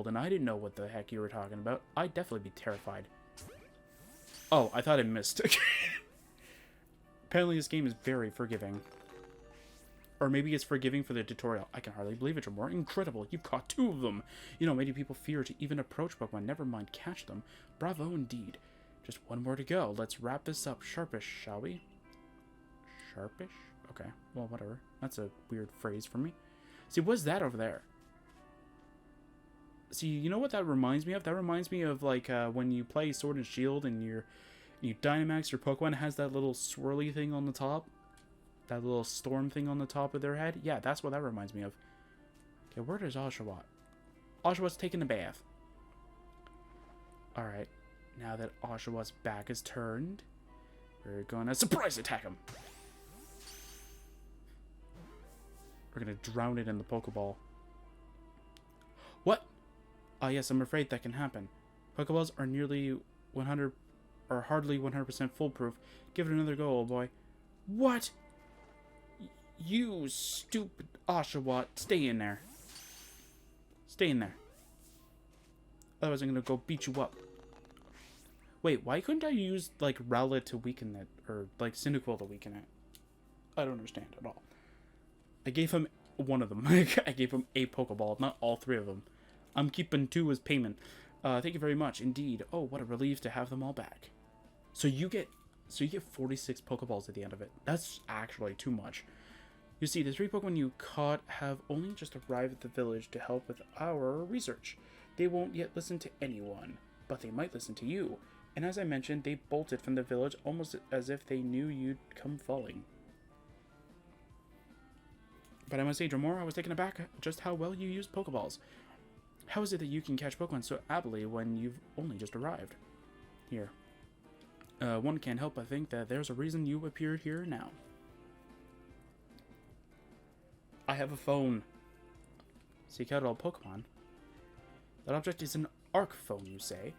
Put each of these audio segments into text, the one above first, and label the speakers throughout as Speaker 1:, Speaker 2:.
Speaker 1: Shield and I didn't know what the heck you were talking about, I'd definitely be terrified. Oh, I thought I missed. Apparently this game is very forgiving. Or maybe it's forgiving for the tutorial. I can hardly believe it, Tremor. Incredible, you've caught 2 of them. You know, many people fear to even approach Pokemon, never mind catch them. Bravo indeed. Just 1 more to go. Let's wrap this up sharpish, shall we? Sharpish? Okay, well, whatever. That's a weird phrase for me. See, what's that over there? See, you know what that reminds me of? That reminds me of, like, when you play Sword and Shield and you Dynamax your Pokemon has that little swirly thing on the top. That little storm thing on the top of their head. Yeah, that's what that reminds me of. Okay, where is Oshawott? Oshawott's taking a bath. Alright, now that Oshawott's back is turned, we're gonna surprise attack him. We're gonna drown it in the Pokeball. What? Ah, yes, I'm afraid that can happen. Pokeballs are nearly 100, or hardly 100% foolproof. Give it another go, old boy. What? You stupid Oshawott. Stay in there. Stay in there. Otherwise I'm gonna go beat you up. Wait, why couldn't I use, like, Rowlet to weaken it? Or, like, Cyndaquil to weaken it? I don't understand at all. I gave him 1 of them. I gave him a Pokeball, not all 3 of them. I'm keeping 2 as payment. Thank you very much, indeed. Oh, what a relief to have them all back. So you get 46 Pokeballs at the end of it. That's actually too much. You see, the 3 Pokemon you caught have only just arrived at the village to help with our research. They won't yet listen to anyone, but they might listen to you. And as I mentioned, they bolted from the village almost as if they knew you'd come falling. But I must say, Dremora, I was taken aback just how well you use Pokeballs. How is it that you can catch Pokemon so ably when you've only just arrived? Here. One can't help but think that there's a reason you appeared here now. I have a phone. Seek out all Pokemon. That object is an Arc phone, you say?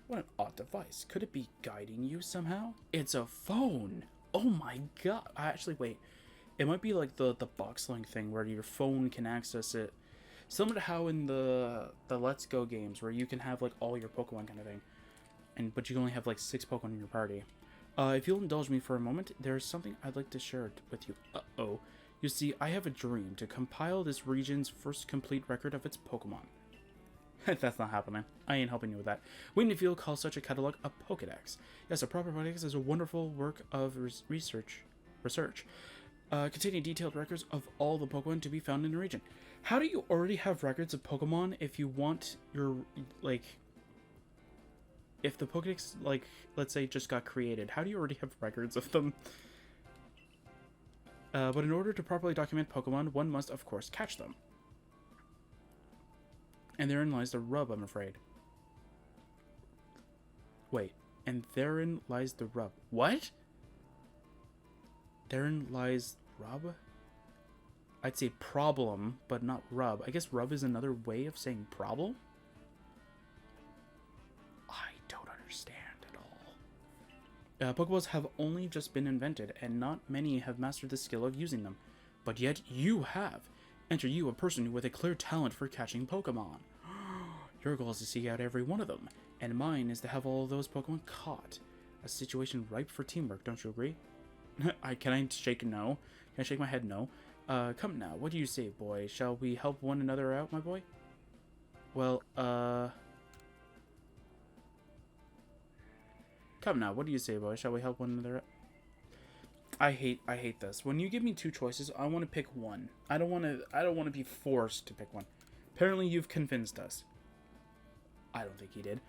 Speaker 1: What an odd device. Could it be guiding you somehow? It's a phone! Oh my god. Actually, wait. It might be like the box link thing where your phone can access it. Similar to how in the Let's Go games where you can have like all your Pokemon kind of thing. But you can only have like 6 Pokemon in your party. If you'll indulge me for a moment, there's something I'd like to share with you. Uh-oh. You see, I have a dream to compile this region's first complete record of its Pokemon. That's not happening. I ain't helping you with that. Wouldn't if you'll call such a catalog a Pokedex? Yes, a proper Pokedex is a wonderful work of research. Containing detailed records of all the Pokemon to be found in the region. How do you already have records of Pokemon if you want your, like... If the Pokedex, like, let's say, just got created, how do you already have records of them? But in order to properly document Pokemon, one must, of course, catch them. And therein lies the rub, I'm afraid. Wait, and therein lies the rub. What? Therein lies rub? I'd say problem, but not rub. I guess rub is another way of saying problem? I don't understand at all. Pokeballs have only just been invented, and not many have mastered the skill of using them. But yet you have. Enter you, a person with a clear talent for catching Pokemon. Your goal is to seek out every one of them, and mine is to have all of those Pokemon caught. A situation ripe for teamwork, don't you agree? Can I shake no? Can I shake my head no? Come now, what do you say, boy? Shall we help one another out, my boy? Well, come now, what do you say, boy? Shall we help one another out? I hate this. When you give me 2 choices, I want to pick one. I don't want to be forced to pick one. Apparently you've convinced us. I don't think he did.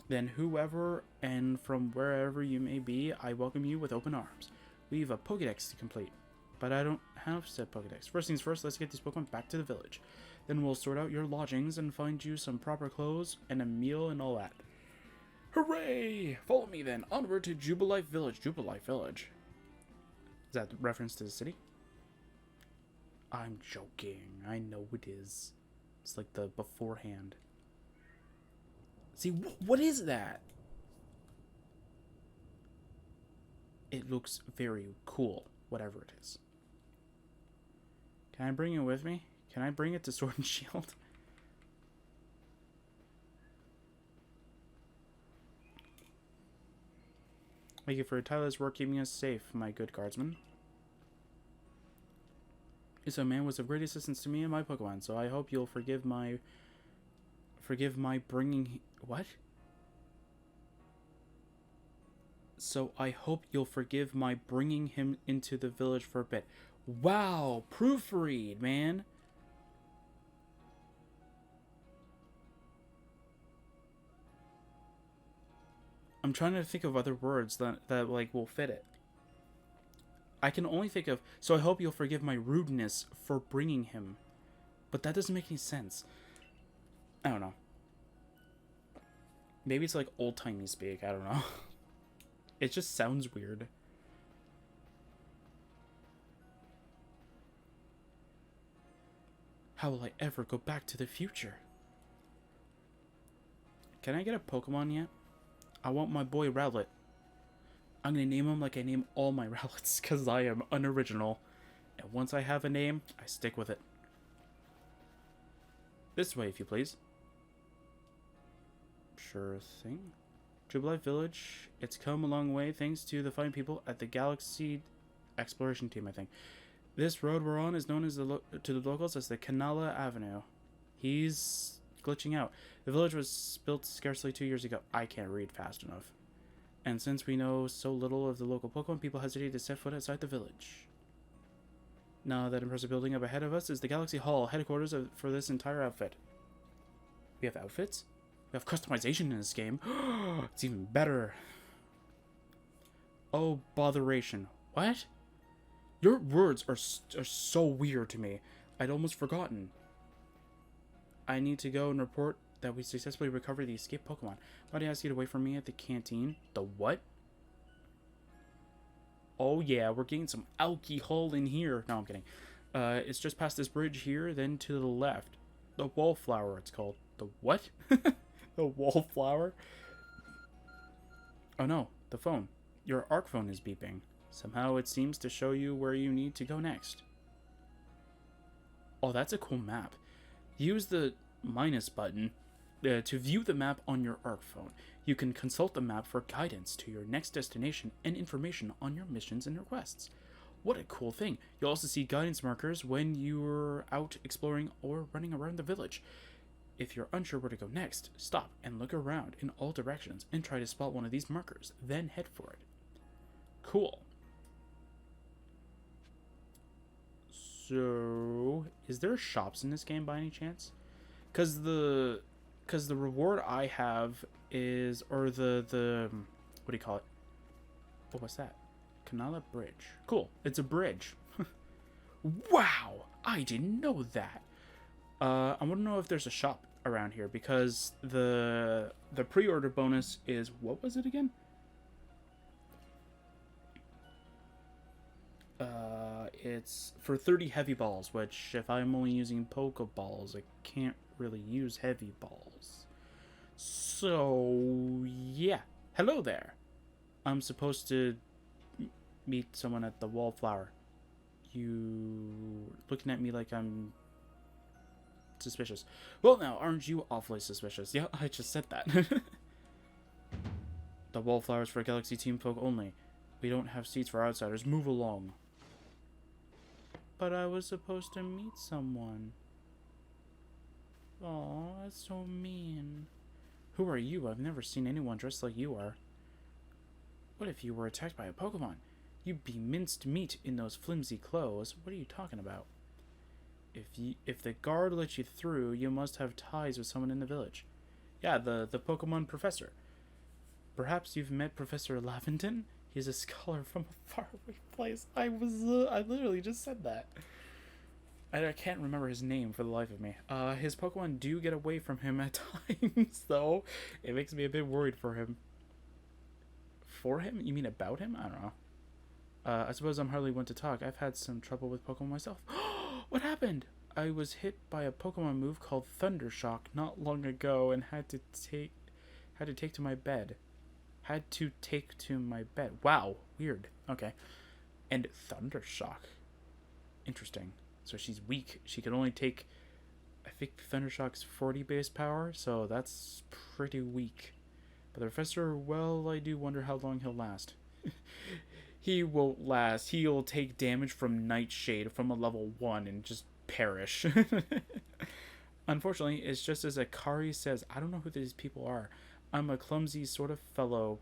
Speaker 1: Then whoever and from wherever you may be, I welcome you with open arms. We've a Pokedex to complete, but I don't have said Pokedex. First things first, let's get these Pokemon back to the village. Then we'll sort out your lodgings and find you some proper clothes and a meal and all that. Hooray! Follow me then, onward to Jubilife Village. Jubilife Village. Is that reference to the city? I'm joking. I know it is. It's like the beforehand. See, what is that? It looks very cool, whatever it is. Can I bring it with me? Can I bring it to Sword and Shield? Thank you for your tireless work keeping us safe, my good guardsman. This man was of great assistance to me and my Pokemon, so I hope you'll forgive my bringing... What? So I hope you'll forgive my bringing him into the village for a bit. Wow, proofread, man. I'm trying to think of other words that like will fit it. I can only think of, so I hope you'll forgive my rudeness for bringing him. But that doesn't make any sense. I don't know. Maybe it's like old-timey speak, I don't know. It just sounds weird. How will I ever go back to the future? Can I get a Pokemon yet? I want my boy Rowlet. I'm gonna name him like I name all my Rowlets, because I am unoriginal. And once I have a name, I stick with it. This way, if you please. Sure thing. Jubilife Village. It's come a long way thanks to the fine people at the Galaxy Exploration Team, I think. This road we're on is known as to the locals as the Canala Avenue. He's glitching out. The village was built scarcely 2 years ago. I can't read fast enough. And since we know so little of the local Pokemon, people hesitate to set foot outside the village. Now, that impressive building up ahead of us is the Galaxy Hall, headquarters for this entire outfit. We have outfits? We have customization in this game. It's even better. Oh, botheration. What? Your words are so weird to me. I'd almost forgotten. I need to go and report that we successfully recovered the escaped Pokemon. Why do you ask you to wait for me at the canteen? The what? Oh yeah, we're getting some alcohol in here. No, I'm kidding. It's just past this bridge here, then to the left. The Wallflower, it's called. The what? The Wallflower? Oh no, the phone. Your Arc phone is beeping. Somehow it seems to show you where you need to go next. Oh, that's a cool map. Use the minus button to view the map on your Arc phone. You can consult the map for guidance to your next destination and information on your missions and your quests. What a cool thing. You'll also see guidance markers when you're out exploring or running around the village. If you're unsure where to go next, stop and look around in all directions and try to spot one of these markers, then head for it. Cool. So, is there shops in this game by any chance? Because the reward I have is, or the what do you call it? Oh, what's that? Canala Bridge. Cool. It's a bridge. Wow! I didn't know that. I want to know if there's a shop around here, because the pre-order bonus is, what was it again? It's for 30 heavy balls, which if I'm only using Pokeballs, I can't really use heavy balls. So, yeah. Hello there. I'm supposed to meet someone at the Wallflower. You looking at me like I'm suspicious. Well, now, aren't you awfully suspicious? Yeah, I just said that. The Wallflower's for Galaxy Team folk only. We don't have seats for outsiders. Move along. But I was supposed to meet someone. Aw, that's so mean. Who are you? I've never seen anyone dressed like you are. What if you were attacked by a Pokemon? You'd be minced meat in those flimsy clothes. What are you talking about? If the guard let you through, you must have ties with someone in the village. Yeah, the Pokemon professor. Perhaps you've met Professor Laventon? He's a scholar from a faraway place. I literally just said that. I can't remember his name for the life of me. His Pokemon do get away from him at times, though. It makes me a bit worried for him. For him? You mean about him? I don't know. I suppose I'm hardly one to talk. I've had some trouble with Pokemon myself. What happened? I was hit by a Pokemon move called Thundershock not long ago and had to take to my bed. Had to take to my bed. Wow, weird. Okay. And Thundershock. Interesting. So she's weak. She can only take, I think Thundershock's 40 base power, so that's pretty weak. But the professor, well, I do wonder how long he'll last. He won't last. He'll take damage from Nightshade from a level 1 and just perish. Unfortunately, it's just as Akari says. I don't know who these people are. I'm a clumsy sort of fellow,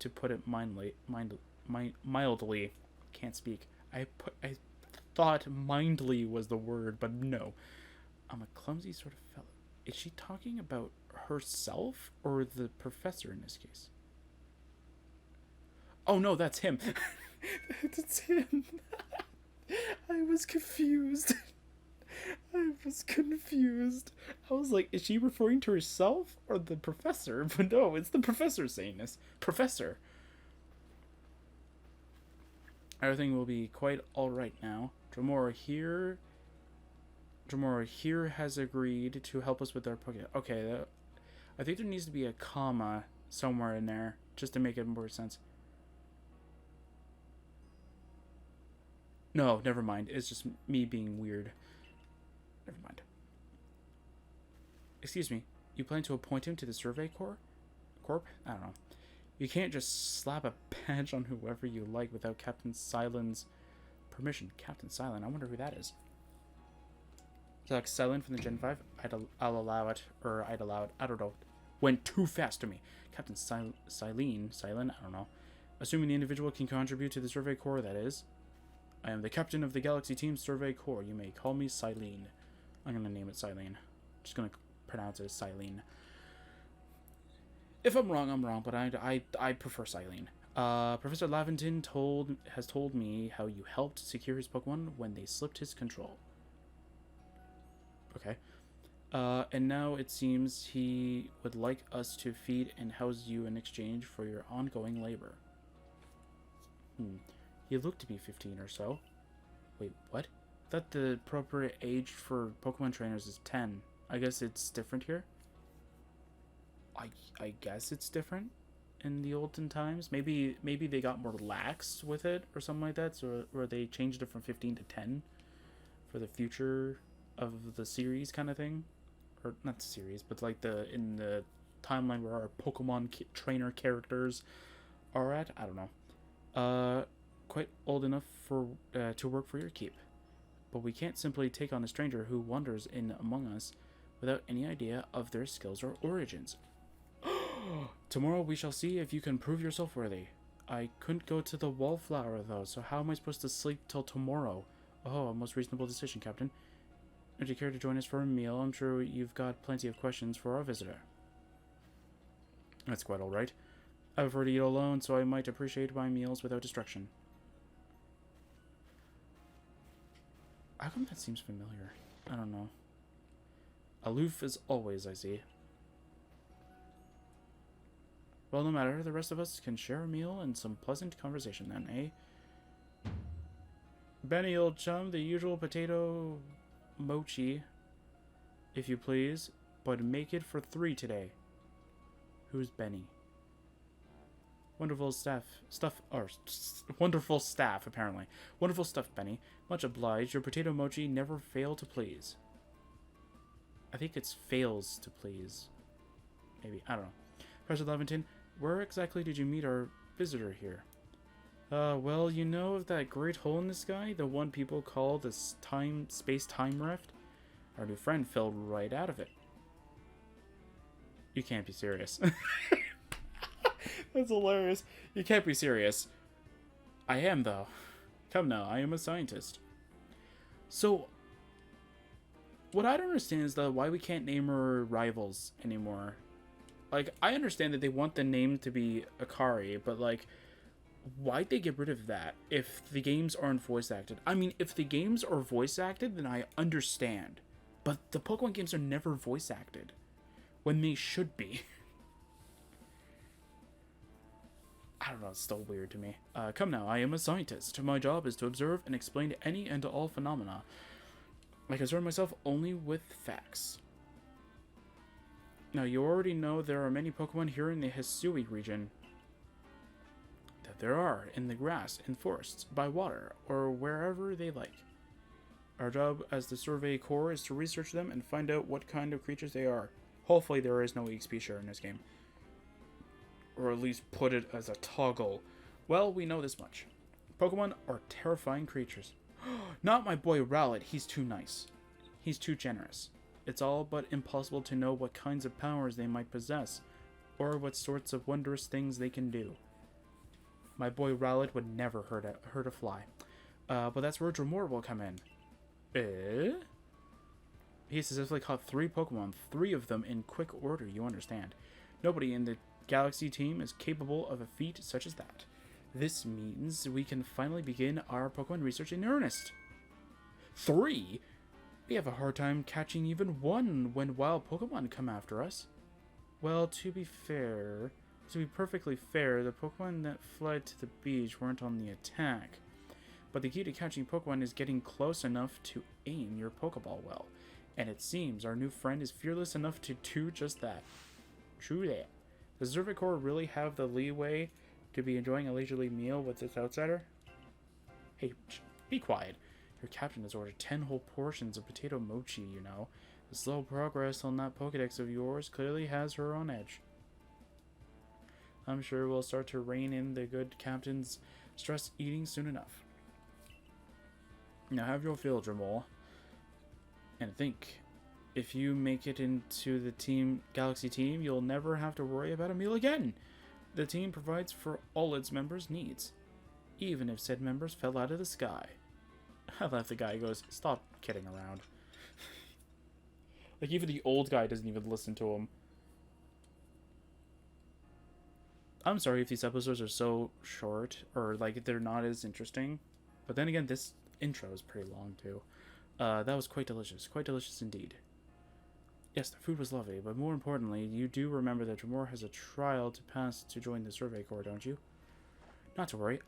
Speaker 1: to put it mildly. Can't speak. I thought mindly was the word, but no. I'm a clumsy sort of fellow. Is she talking about herself or the professor in this case? Oh no, that's him. That's him. I was confused. I was like, is she referring to herself or the professor? But no, it's the professor saying this. Professor. Everything will be quite alright now. Dromora here has agreed to help us with our Pokemon. Okay, I think there needs to be a comma somewhere in there just to make it more sense. No, never mind. It's just me being weird. Never mind. Excuse me. You plan to appoint him to the Survey Corps? I don't know. You can't just slap a badge on whoever you like without Captain Silen's permission. Captain Silent? I wonder who that is. Like Silent from the Gen 5? I'll allow it. Or I'd allow it. I don't know. Went too fast to me. Captain Silent? I don't know. Assuming the individual can contribute to the Survey Corps, that is. I am the captain of the Galaxy Team Survey Corps. You may call me Silene. I'm going to name it Silene. Just going to pronounce it as Silene. If I'm wrong, I'm wrong, but I prefer Silene. Professor Laventon has told me how you helped secure his Pokemon when they slipped his control. Okay. And now it seems he would like us to feed and house you in exchange for your ongoing labor. You look to be 15 or so. Wait, what? I thought the appropriate age for Pokemon trainers is 10. I guess it's different here? I guess it's different in the olden times. Maybe they got more lax with it or something like that, so or they changed it from 15 to 10 for the future of the series kind of thing. Or not the series, but like in the timeline where our Pokemon trainer characters are at. I don't know. Quite old enough to work for your keep. But we can't simply take on a stranger who wanders in among us without any idea of their skills or origins. Tomorrow we shall see if you can prove yourself worthy. I couldn't go to the Wallflower though, so how am I supposed to sleep till tomorrow? Oh, a most reasonable decision, Captain. Would you care to join us for a meal? I'm sure you've got plenty of questions for our visitor. That's quite alright. I prefer to eat alone, so I might appreciate my meals without distraction. How come that seems familiar? I don't know. Aloof as always, I see. Well, no matter. The rest of us can share a meal and some pleasant conversation then, eh? Benny, old chum, the usual potato mochi, if you please, but make it for 3 today. Who's Benny? Wonderful wonderful staff, apparently. Wonderful stuff, Benny. Much obliged. Your potato mochi never fail to please. I think it's fails to please. Maybe. I don't know. Professor Leventon, where exactly did you meet our visitor here? Well, you know of that great hole in the sky? The one people call the space-time rift? Our new friend fell right out of it. You can't be serious. That's hilarious. You can't be serious. I am, though. Come now, I am a scientist. So, what I don't understand is why we can't name our rivals anymore. Like, I understand that they want the name to be Akari, but, like, why'd they get rid of that if the games aren't voice acted? I mean, if the games are voice acted, then I understand. But the Pokemon games are never voice acted, when they should be. I don't know, it's still weird to me. Come now, I am a scientist. My job is to observe and explain any and all phenomena. I concern myself only with facts. Now, you already know there are many Pokemon here in the Hisui region. That there are, in the grass, in forests, by water, or wherever they like. Our job as the Survey Corps is to research them and find out what kind of creatures they are. Hopefully there is no EXP share in this game. Or at least put it as a toggle Well, we know this much. Pokemon are terrifying creatures. Not my boy Rowlet, he's too nice. He's too generous. It's all but impossible to know what kinds of powers they might possess, or what sorts of wondrous things they can do. My boy Rowlet would never hurt a fly. But that's where Dremor will come in. He successfully caught 3 Pokemon, 3 of them in quick order, you understand. Nobody in the Galaxy team is capable of a feat such as that. This means we can finally begin our Pokemon research in earnest. 3? We have a hard time catching even 1 when wild Pokemon come after us. Well, to be perfectly fair, the Pokemon that fled to the beach weren't on the attack. But the key to catching Pokemon is getting close enough to aim your Pokeball well. And it seems our new friend is fearless enough to do just that. True that. Does Zervicor really have the leeway to be enjoying a leisurely meal with this outsider? Hey, be quiet. Your captain has ordered 10 whole portions of potato mochi, you know. The slow progress on that Pokedex of yours clearly has her on edge. I'm sure we'll start to rein in the good captain's stress eating soon enough. Now have your fill, Dremor. And think, if you make it into the Galaxy team, you'll never have to worry about a meal again. The team provides for all its members' needs, even if said members fell out of the sky. I laugh. The guy goes, stop kidding around. Like, even the old guy doesn't even listen to him. I'm sorry if these episodes are so short, or, like, they're not as interesting. But then again, this intro is pretty long, too. That was quite delicious indeed. Yes, the food was lovely, but more importantly, you do remember that Dremor has a trial to pass to join the Survey Corps, don't you? Not to worry,